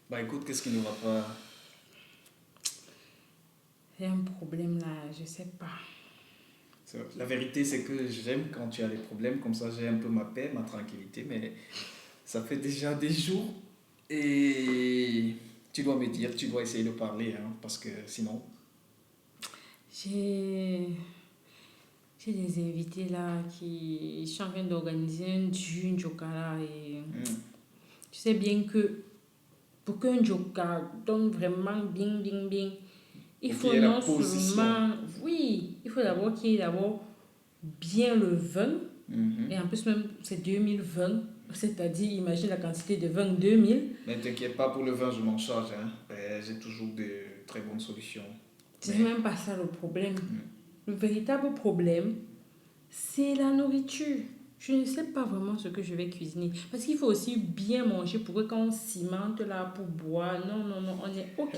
Bah écoute, qu'est-ce qui ne va pas? Il y a un problème là, je sais pas. La vérité, c'est que j'aime quand tu as des problèmes, comme ça j'ai un peu ma paix, ma tranquillité, mais ça fait déjà des jours et tu dois me dire, tu dois essayer de parler, hein, parce que sinon, J'ai j'ai des invités là qui sont en train d'organiser un dune joker là et hmm, tu sais bien que pour qu'un joker donne vraiment bien, bien, bien, il faut qu'il faut y ait la non position. seulement, oui, il faut d'abord qu'il y ait d'abord bien le vin et Mhm. en plus même c'est 2020, c'est-à-dire imagine la quantité de vin 2000. Ne t'inquiète pas pour le vin, je m'en charge, hein. J'ai toujours de très bonnes solutions. C'est Mais, même pas ça le problème. hmm, Le véritable problème, c'est la nourriture. Je ne sais pas vraiment ce que je vais cuisiner. Parce qu'il faut aussi bien manger pour que quand on cimente là pour boire, non, non, non, on est OK.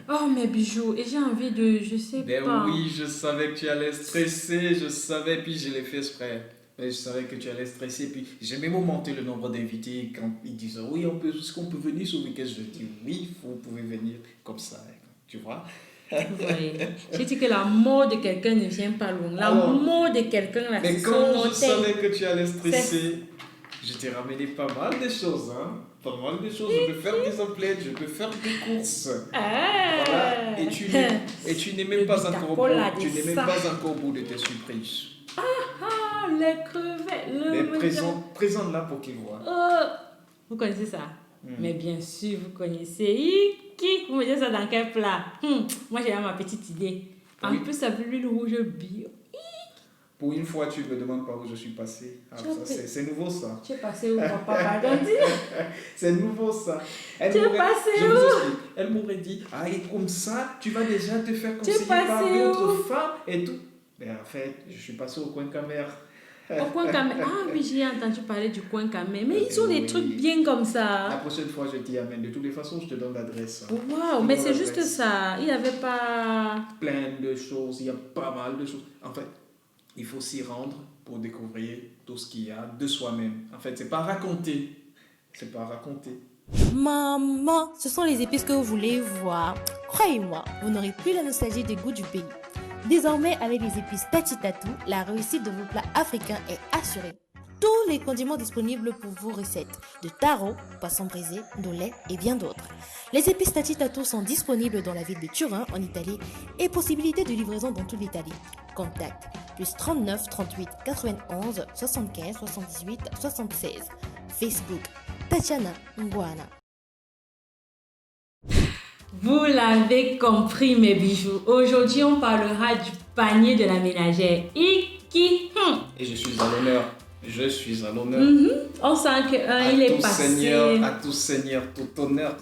Oh, mes bijoux. Et j'ai envie de, je sais ben pas. oui, je savais que tu allais stresser, je savais, puis je l'ai fait exprès. Mais je savais que tu allais stresser, puis j'ai même augmenté le nombre d'invités quand ils disent oui, est-ce qu'on peut venir ce week-end? Je dis oui, vous pouvez venir comme ça, tu vois. Vous voyez. J'ai dit que la mort de quelqu'un ne vient pas loin. La Alors, mort de quelqu'un là, c'est mais son quand je orteil. savais que tu allais C'est. stresser, je t'ai ramené pas mal de choses, hein. Pas mal de choses. Je peux faire des emplettes, je peux faire des courses. Voilà. Ah! Et tu n'es même Le pas encore au bitacol bout, là de tu n'es même ça. pas encore au bout de tes surprises. Ah, les crevettes, Mais le machin. présente là pour qu'ils voient. Oh, vous connaissez ça? Hmm. Mais bien sûr, vous connaissez. Qui? Vous mettez ça dans quel plat? Moi, j'ai ma petite idée. Pour En une, plus, ça veut l'huile rouge bio. pour une fois, tu me demandes par où je suis passé. Ah, Tu as, ça, c'est nouveau ça. tu es passé où, papa? Pardon, dis. C'est nouveau ça. Tu es passé Je vous où? explique. Elle m'aurait dit, ah, et comme ça, tu vas déjà te faire Tu es conseiller par passé d'autres où? femmes et tout. Mais en fait, je suis passé au coin caméra. Au coin Camé. Ah oui, j'ai entendu parler du coin Camé. Mais ils ont des trucs Oui. bien comme La ça. prochaine fois, je t'y amène. De toutes les façons, je te donne l'adresse, hein. Waouh, Je te mais donne c'est juste l'adresse. ça. Il n'y avait pas. Plein de choses, il y a pas mal de choses. En fait, il faut s'y rendre pour découvrir tout ce qu'il y a de soi-même. En fait, c'est pas raconter. C'est pas raconter. Maman, ce sont les épices que vous voulez voir. Croyez-moi, vous n'aurez plus la nostalgie des goûts du pays. Désormais, avec les épices Tati Tatou, la réussite de vos plats africains est assurée. Tous les condiments disponibles pour vos recettes, de taro, poisson brisé, de lait et bien d'autres. Les épices Tati Tatou sont disponibles dans la ville de Turin, en Italie, et possibilité de livraison dans toute l'Italie. Contact plus 39 38 91 75 78 76. Facebook Tatiana Ngwana. Vous l'avez compris, mes bijoux. Aujourd'hui, on parlera du panier de la ménagère. Iki. Et je suis à l'honneur. Je suis à l'honneur. On sent qu'un, À il est tout passé. seigneur, à tout seigneur, tout honneur.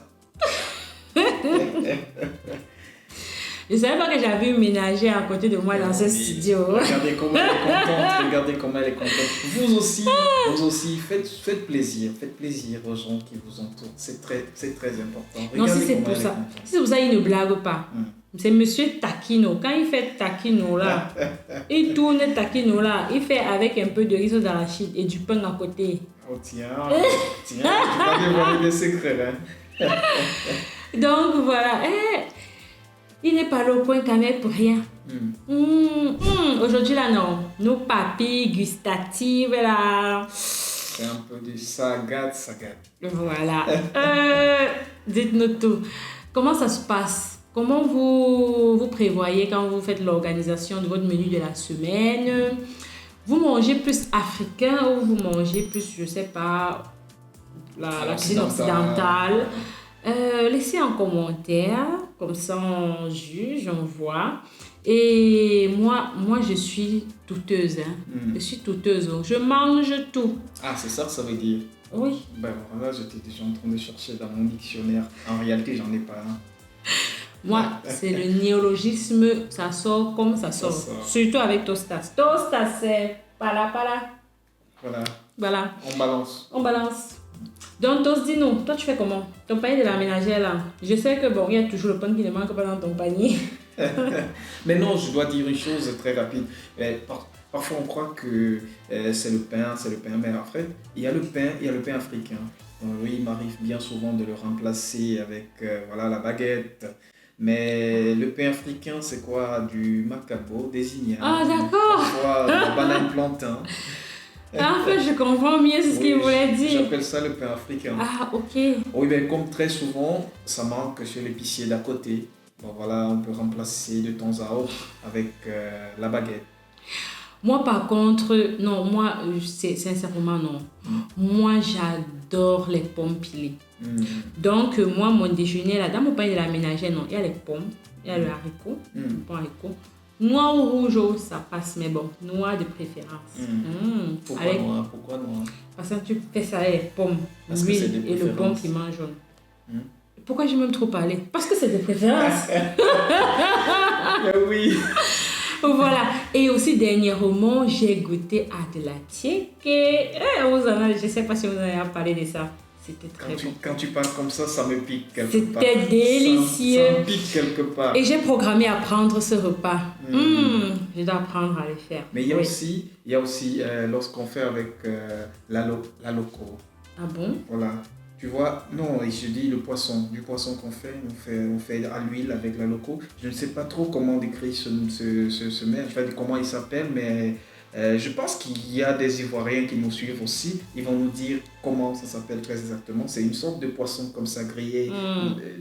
Je ne savais pas que j'avais une ménagère à côté de moi dans ce Oui. studio. Regardez comment elle est contente. Regardez comment elle est contente. Vous aussi, faites plaisir. Faites plaisir aux gens qui vous entourent. C'est très important. Non, Regardez si c'est comment pour elle est ça. contente. Si c'est pour ça, il ne blague pas. C'est Monsieur Taquino. Quand il fait Taquino là, il tourne Taquino là, il fait avec un peu de risotto d'arachide et du pain à côté. Oh tiens, tu vas dévoiler des secrets, hein. Donc voilà. Il n'est pas là au coin quand même pour rien. Aujourd'hui là, non. Nos papilles gustatives là. C'est un peu du sagat. Voilà. Dites-nous tout. Comment ça se passe? Comment vous prévoyez quand vous faites l'organisation de votre menu de la semaine? Vous mangez plus africain ou vous mangez plus, je sais pas, la cuisine occidentale? Laissez en commentaire, comme ça on juge, on voit. Et moi je suis douteuse. Je suis douteuse. Je mange tout. Ah, c'est ça que ça veut dire. Oui. Ben voilà, j'étais déjà en train de chercher dans mon dictionnaire. En réalité, j'en ai pas un. Moi, c'est le néologisme, ça sort comme ça sort. Surtout avec Tostas. Tostas, c'est pala. Voilà. On balance. Donc, Tos, dis-nous, toi, tu fais comment? Ton panier de la ménagère, là. Je sais que, bon, il y a toujours le pain qui ne manque pas dans ton panier. Mais non, je dois dire une chose très rapide. Parfois, on croit que c'est le pain, mais en fait, il y a le pain africain. Oui, il m'arrive bien souvent de le remplacer avec voilà, la baguette. Mais le pain africain, c'est quoi? Du macabo, des Ah, ignames, d'accord. parfois de la banane plantain. En fait, je comprends mieux ce qu'il Oui, voulait dire. j'appelle ça le pain africain. Ah, ok. Oui, mais comme très souvent, ça manque chez l'épicier d'à côté. Bon, voilà, on peut remplacer de temps à autre avec la baguette. Moi, par contre, non, moi, sincèrement, non. Moi, j'adore les pommes pilées. Mm. Donc, moi, mon déjeuner, là, dans mon panier de la ménagère, non, il y a les pommes, il y a le haricot, le bon haricot. Noir ou rouge, oh, ça passe, mais bon, noir de préférence. Pourquoi Avec, noir? Pourquoi noir? parce que tu fais ça avec les pommes, Parce que c'est des l'huile et le bon préférences. piment jaune. Mm. Pourquoi je m'aime trop parler? Parce que c'est des préférences. Oui. Voilà. Et aussi, dernièrement, j'ai goûté à de la tiéké. Je ne sais pas si vous en avez parlé de ça. C'était très bon. Quand tu parles comme ça me pique quelque part. C'était délicieux. Ça me pique quelque part. Et j'ai programmé à prendre ce repas. Je dois apprendre à le faire. Mais il y a aussi lorsqu'on fait avec la loco. Ah bon? Voilà. Tu vois, non, je dis du poisson qu'on fait, on fait à l'huile avec la loco. Je ne sais pas trop comment décrire ce mets, je sais pas comment il s'appelle, mais je pense qu'il y a des Ivoiriens qui nous suivent aussi. Ils vont nous dire comment ça s'appelle très exactement. C'est une sorte de poisson comme ça, grillé,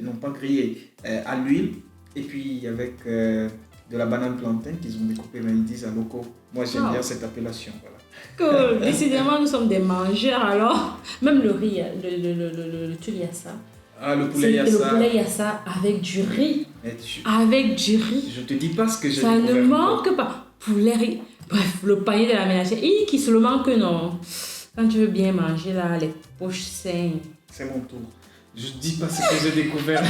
non pas grillé, à l'huile, et puis avec de la banane plantain qu'ils ont découpé, mais ils disent à loco. Moi, j'aime bien cette appellation, voilà. Cool. Décidément, nous sommes des mangeurs alors. Même le riz, le tuliassa. Ah, le poulet yassa. Le poulet yassa avec du riz. Avec du riz. Je te dis pas ce que j'ai Ça découvert. ne manque pas. Poulet riz. Bref, le panier de la ménagère. Qui se le manque, non. Quand tu veux bien manger, là, les poches saines. C'est mon tour. Je dis pas ce que j'ai découvert.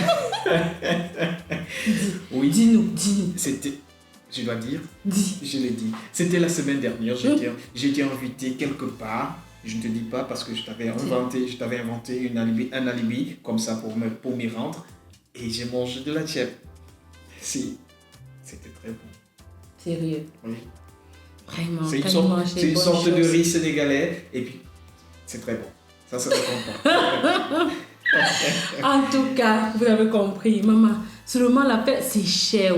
Oui. Dis-nous. C'était, je dois dire, Dis. je l'ai dit. C'était la semaine dernière. J'étais invité quelque part. Je ne te dis pas parce que je t'avais inventé un alibi comme ça pour m'y rendre. Et j'ai mangé de la tchèpe. Si, c'était très bon. Sérieux. Oui. Vraiment. C'est une sorte de riz sénégalais. Et puis, c'est très bon. Ça se comprend. En tout cas, vous avez compris, maman. Seulement l'appel, c'est cher.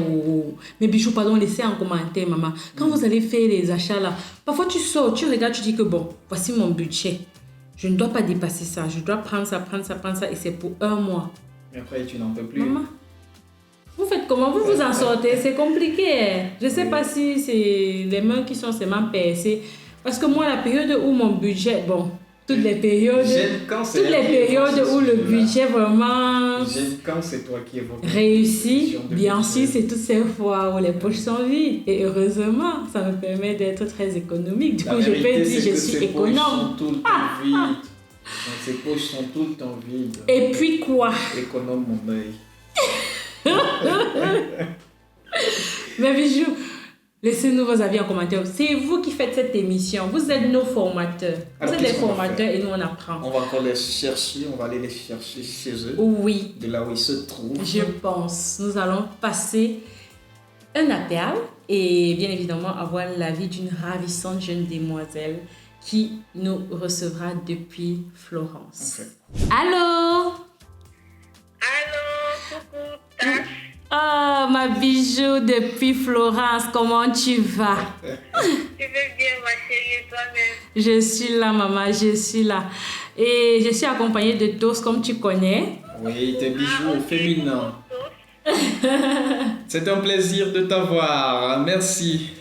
Mais bijoux, pardon, laissez en commentaire, maman. Quand vous allez faire les achats là, parfois tu sors, tu regardes, tu dis que bon, voici mon budget. Je ne dois pas dépasser ça. Je dois prendre ça. Et c'est pour 1 mois. Mais après, tu n'en peux plus. Maman, vous faites comment? Vous vous en sortez? C'est compliqué. Je ne sais pas si c'est les mains qui sont seulement percées. Parce que moi, la période où mon budget, bon, toutes les périodes où le budget vraiment J'aime quand c'est toi qui évoques réussit, bien sûr, c'est toutes ces fois où les poches sont vides. Et heureusement, ça me permet d'être très économique. Du coup, je peux dire je suis économe. Ces poches sont tout le temps vides. Et puis quoi? Économe mon œil. Mes bijoux, laissez-nous vos avis en commentaire. C'est vous qui faites cette émission. Vous êtes nos formateurs. Vous êtes les formateurs et nous on apprend. On va encore les chercher, on va aller les chercher chez eux. Oui. De là où ils se trouvent. Je pense. Nous allons passer un appel et bien évidemment avoir l'avis d'une ravissante jeune demoiselle qui nous recevra depuis Florence. Okay. Allô? Allô, coucou, Oh, ma bijou depuis Florence, comment tu vas? Tu veux bien, ma chérie, toi-même? Je suis là, maman, je suis là. Et je suis accompagnée de Tos, comme tu connais. Oui, tes bijoux féminins. C'est un plaisir de t'avoir. Merci.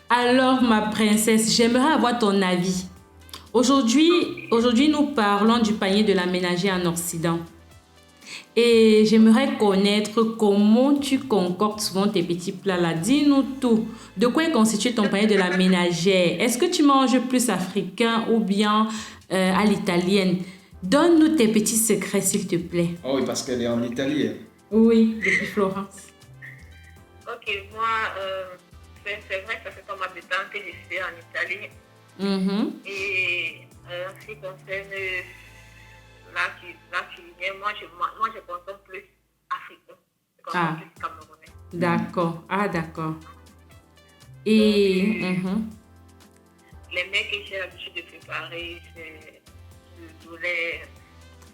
Alors, ma princesse, j'aimerais avoir ton avis. Aujourd'hui, nous parlons du panier de la ménagère en Occident. Et j'aimerais connaître comment tu concoctes souvent tes petits plats là. Dis-nous tout. De quoi est constitué ton panier de la ménagère? Est-ce que tu manges plus africain ou bien à l'italienne? Donne-nous tes petits secrets, s'il te plaît. Oh oui, parce qu'elle est en Italie. Oui, depuis Florence. Ok, moi, c'est vrai que ça fait comme habitant que je suis en Italie. Et en ce qui concerne la cuisine, moi je consomme plus africain. Je consomme plus camerounais. D'accord. Ah, d'accord. Et... les mets que j'ai l'habitude de préparer, c'est le poulet,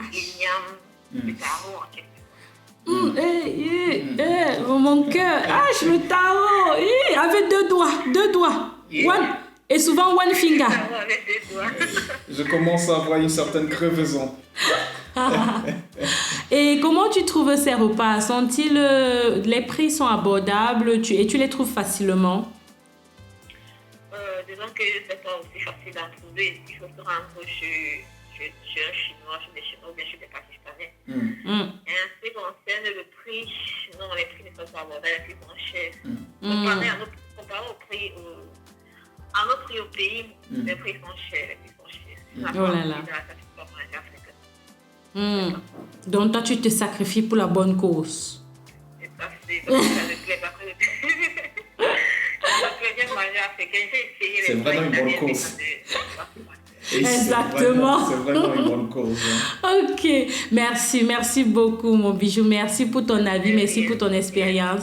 l'igname, le taro en quelque sorte. Mon cœur, le taro, avec deux doigts. One, et souvent one finger. Avec 2 doigts. Je commence à avoir une certaine crevaison. Et comment tu trouves ces repas? Les prix sont abordables et tu les trouves facilement? Disons que c'est pas aussi facile à trouver. Il faut se rendre chez un Chinois, chez des Chinois ou bien chez des Pakistanais. Et en ce qui concerne le prix, non, les prix ne sont pas abordables, les prix sont chers. Comparé au prix au pays, les prix sont chers. Oh là là. Donc toi, tu te sacrifies pour la bonne cause. C'est ça, c'est parce que ça me plaît pas. C'est vraiment une bonne cause. Exactement. C'est vraiment une bonne cause. Ok, merci beaucoup mon bijou, merci pour ton avis, merci pour ton expérience.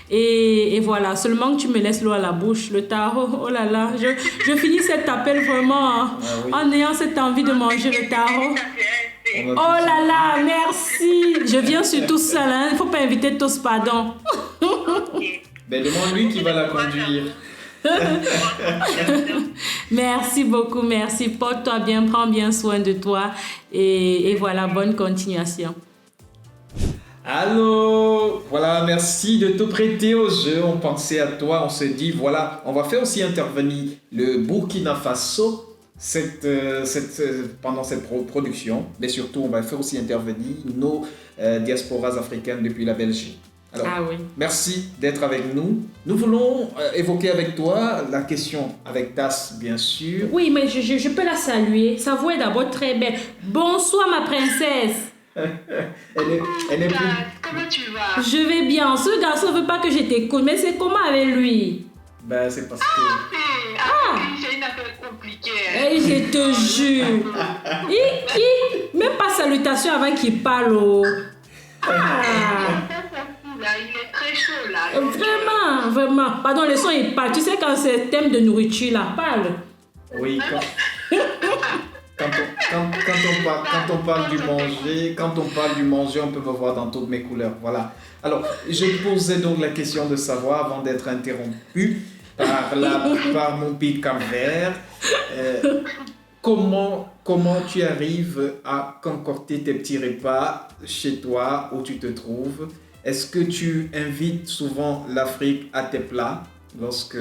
Et voilà, seulement que tu me laisses l'eau à la bouche, le taro, oh là là, je finis cet appel vraiment en ayant cette envie de manger le taro. Oh là là, merci. Je viens surtout seule, il ne faut pas inviter tous, pardon. Ben demande-lui qui va la conduire. Merci beaucoup, merci. Porte-toi bien, prends bien soin de toi. Et voilà, bonne continuation. Allô, voilà, merci de te prêter au jeu. On pensait à toi, on se dit, voilà, on va faire aussi intervenir le Burkina Faso pendant cette production. Mais surtout, on va faire aussi intervenir nos diasporas africaines depuis la Belgique. Alors, merci d'être avec nous. Nous voulons évoquer avec toi la question avec Tas, bien sûr. Oui, mais je peux la saluer. Sa voix est d'abord très belle. Bonsoir, ma princesse. Elle est plus... Comment tu vas? Je vais bien. Ce garçon ne veut pas que je t'écoute, mais c'est comment avec lui? Ben, c'est parce que... C'est une affaire compliquée. Et je te jure. Même pas salutation avant qu'il parle. Il est très chaud là. Vraiment. Pardon, le son il parle. Tu sais quand c'est thème de nourriture là, parle. Oui, quand on parle du manger, on peut me voir dans toutes mes couleurs. Voilà. Alors, je posais donc la question de savoir, avant d'être interrompu par mon pays Cap-Vert, comment tu arrives à concocter tes petits repas chez toi où tu te trouves? Est-ce que tu invites souvent l'Afrique à tes plats lorsque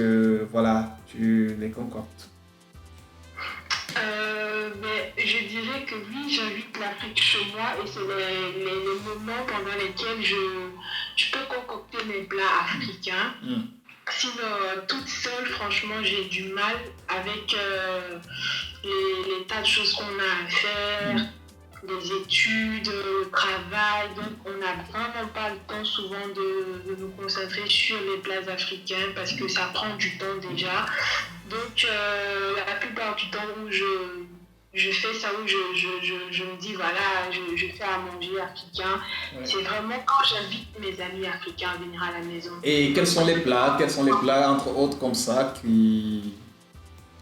tu les concoctes? Je dirais que oui, j'invite l'Afrique chez moi et c'est les moments pendant lesquels je peux concocter mes plats africains. Sinon, toute seule, franchement, j'ai du mal avec les tas de choses qu'on a à faire, les études, le travail. Donc, on n'a vraiment pas le temps souvent de nous concentrer sur les plats africains parce que ça prend du temps déjà. Donc, la plupart du temps où je fais ça, où je me dis, voilà, je fais à manger africain. Ouais. C'est vraiment quand j'invite mes amis africains à venir à la maison. Et quels sont les plats, entre autres, comme ça,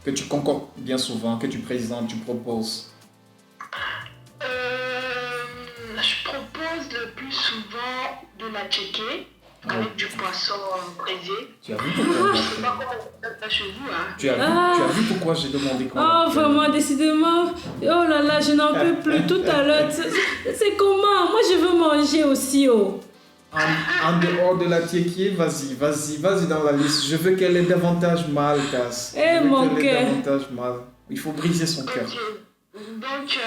que tu concoctes bien souvent, que tu présentes, tu proposes? Je propose le plus souvent de la tchéké. Avec du poisson braisé. Tu as vu pourquoi Tu as vu pourquoi j'ai demandé comment? Oh, vraiment, décidément. Oh là là, je n'en peux plus. Tout à l'heure, c'est comment? Moi, je veux manger aussi. En dehors de la tchéké, vas-y dans la liste. Je veux qu'elle ait davantage mal, Cass. Mon cœur. Il faut briser son cœur. Donc,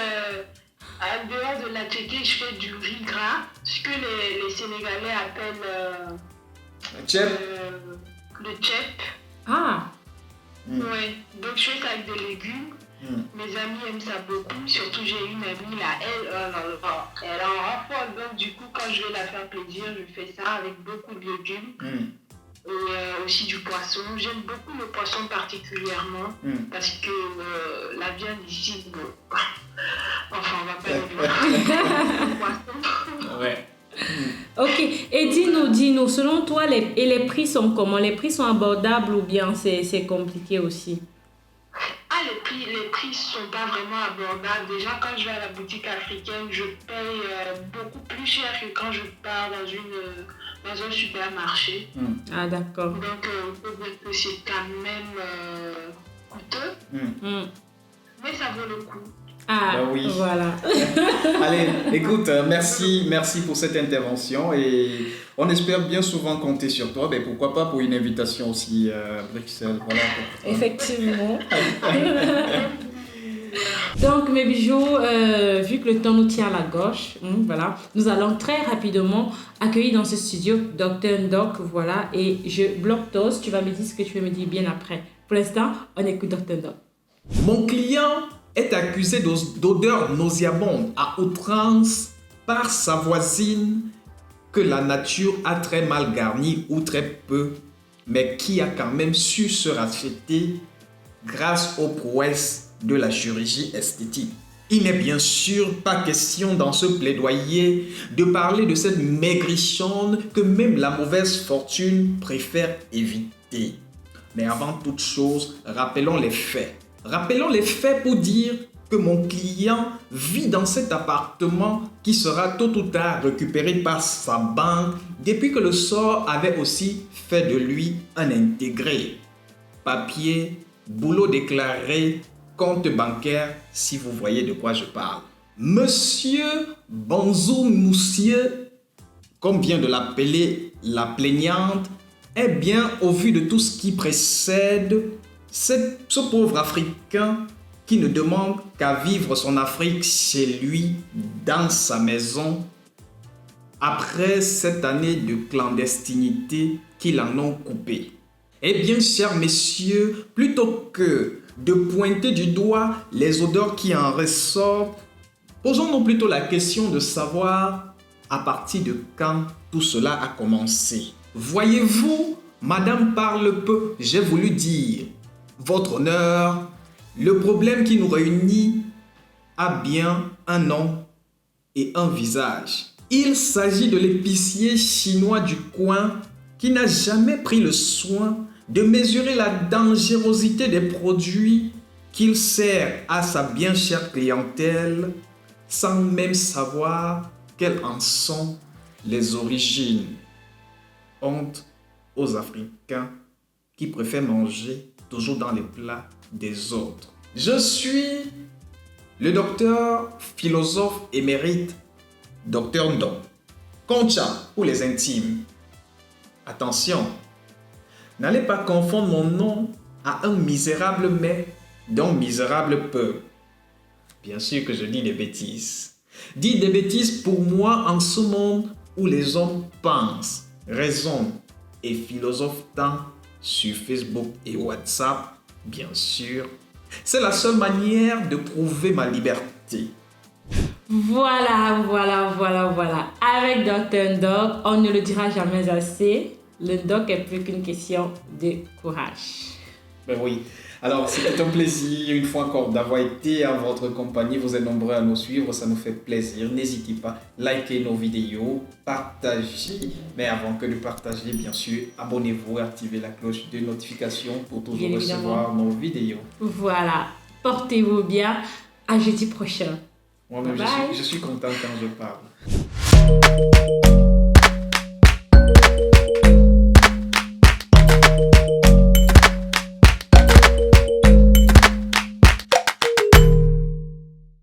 en dehors de la tchéké, je fais du riz gras, ce que les Sénégalais appellent le tchèp. Ouais, donc je fais ça avec des légumes. Mes amis aiment ça beaucoup, surtout j'ai une amie là, elle en raffole. Donc du coup, quand je vais la faire plaisir, je fais ça avec beaucoup de légumes. Et aussi du poisson. J'aime beaucoup le poisson particulièrement parce que la viande ici, enfin, on va pas le poisson. Ouais. Ok, et dis-nous, selon toi, les prix sont comment? Les prix sont abordables ou bien c'est compliqué aussi? les prix sont pas vraiment abordables. Déjà, quand je vais à la boutique africaine, je paye beaucoup plus cher que quand je pars dans un supermarché. Ah, d'accord. Donc, c'est quand même coûteux, mais ça vaut le coup. Ah, Ben oui. Voilà. Allez, écoute, merci pour cette intervention et on espère bien souvent compter sur toi. Ben, pourquoi pas pour une invitation aussi à Bruxelles. Voilà. Effectivement. Donc, mes bijoux, vu que le temps nous tient à la gauche, voilà, nous allons très rapidement accueillir dans ce studio Dr Ndoc, voilà, et je bloque Tos, tu vas me dire ce que tu veux me dire bien après. Pour l'instant, on écoute Dr Ndoc. Mon client est accusé d'odeur nauséabonde à outrance par sa voisine que la nature a très mal garnie ou très peu, mais qui a quand même su se racheter grâce aux prouesses de la chirurgie esthétique. Il n'est bien sûr pas question dans ce plaidoyer de parler de cette maigrichonne que même la mauvaise fortune préfère éviter. Mais avant toute chose, rappelons les faits. Rappelons les faits pour dire que mon client vit dans cet appartement qui sera tôt ou tard récupéré par sa banque depuis que le sort avait aussi fait de lui un intégré. Papier, boulot déclaré, compte bancaire, si vous voyez de quoi je parle. Monsieur Bonjour Monsieur, comme vient de l'appeler la plaignante, est bien au vu de tout ce qui précède ce pauvre Africain qui ne demande qu'à vivre son Afrique chez lui, dans sa maison, après cette année de clandestinité qu'il en a coupé. Eh bien, chers messieurs, plutôt que de pointer du doigt les odeurs qui en ressortent, posons-nous plutôt la question de savoir à partir de quand tout cela a commencé. Voyez-vous, Madame parle peu, j'ai voulu dire, votre honneur, le problème qui nous réunit a bien un nom et un visage. Il s'agit de l'épicier chinois du coin qui n'a jamais pris le soin de mesurer la dangerosité des produits qu'il sert à sa bien chère clientèle sans même savoir quelles en sont les origines. Honte aux Africains qui préfèrent manger toujours dans les plats des autres. Je suis le docteur philosophe émérite, Dr Ndoc. Concha pour les intimes. Attention, n'allez pas confondre mon nom à un misérable mais d'un misérable peuple. Bien sûr que je dis des bêtises. Dis des bêtises pour moi en ce monde où les hommes pensent, raisonnent et philosophent tant sur Facebook et WhatsApp, bien sûr. C'est la seule manière de prouver ma liberté. Voilà. Avec Dr Ndoc, on ne le dira jamais assez. Le Ndoc est plus qu'une question de courage. Ben oui. Alors, c'était un plaisir, une fois encore, d'avoir été à votre compagnie. Vous êtes nombreux à nous suivre, ça nous fait plaisir. N'hésitez pas, likez nos vidéos, partagez. Mais avant que de partager, bien sûr, abonnez-vous et activez la cloche de notification pour toujours recevoir nos vidéos. Voilà. Portez-vous bien. À jeudi prochain. Moi-même, Bye. je suis content quand je parle.